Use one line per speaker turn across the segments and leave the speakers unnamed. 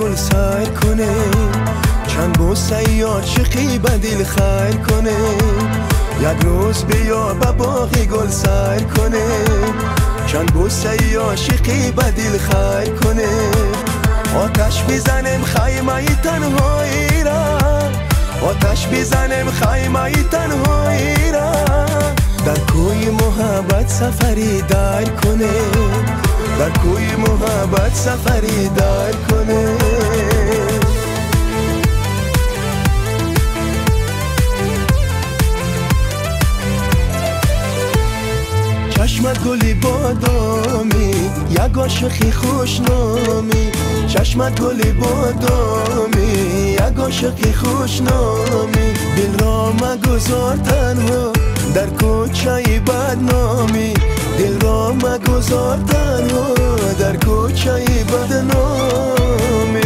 گل سیر کنه، چند بوسه یا عاشقی به دل خیر کنه. یک روز بیا به باغ گل سیر کنه، چند بوسه یا عاشقی به دل خیر کنه. آتش بزنیم خیمه تنهایی را، آتش بزنیم خیمه تنهایی را. در کوی محبت سفری دار کنه، در کوی محبت سفری دار کنه. چشمت گلی بادامی، یک عاشقی خوشنامی. چشمت گلی بادامی، یک عاشقی خوشنامی. دل را مگذار تنها در کوچه بدنامی، دل را مگذار تنها در کوچه بدنامی.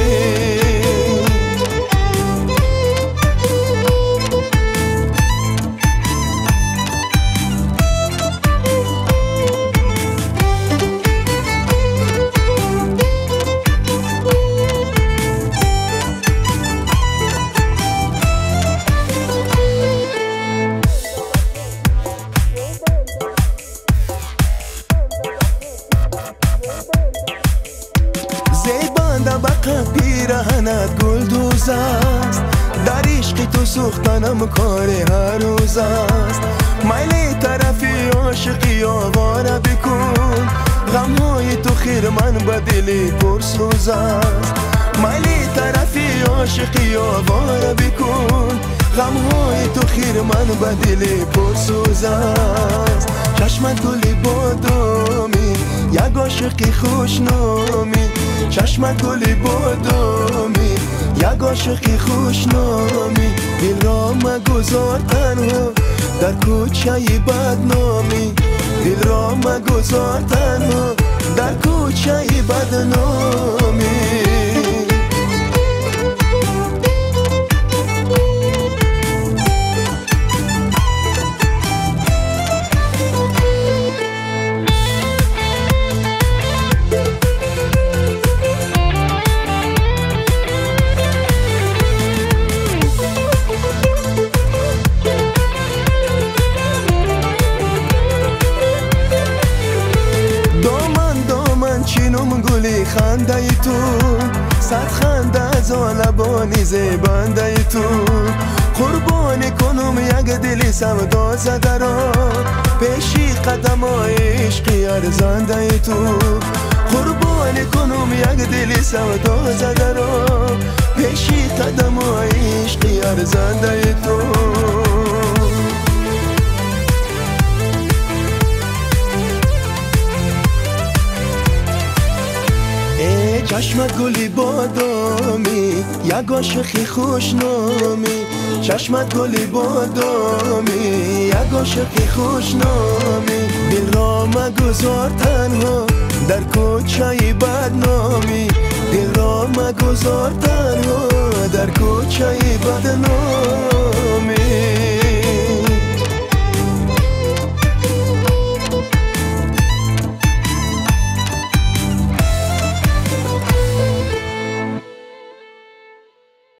زیبنده بقت پیرهنت گل دوز است، در عشق تو سوختنم کار هر روز است. میل طرفی عاشقی آواره بکن، غمهای تو خیر من به دل پرسوز است. میل طرفی عاشقی آواره بکن، غمهای تو خیر من به دل پرسوز است. چشمت گلی بادامی، یک عاشقی خوشنامی. چشمت گلی بادامی، یک عاشقی خوشنامی. دل را مگذار تنها در کوچه بدنامی، دل را مگذار تنها در کوچه بدنامی. چینم گلی خنده تو، صد خنده از لبانی زیبنده تو. قربانی کنم یک دل سودا زده را، پیشی قدم های عشقی ارزنده تو. قربانی کنم یک دل سودا زده را، پیشی قدم های عشقی ارزنده تو. چشمت گلی بادامی، یک عاشقی خوشنامی. چشمت گلی بادامی، یک عاشقی خوشنامی. دل را مگذار تنها در کوچه بدنامی، دل را مگذار تنها در کوچه بدنامی.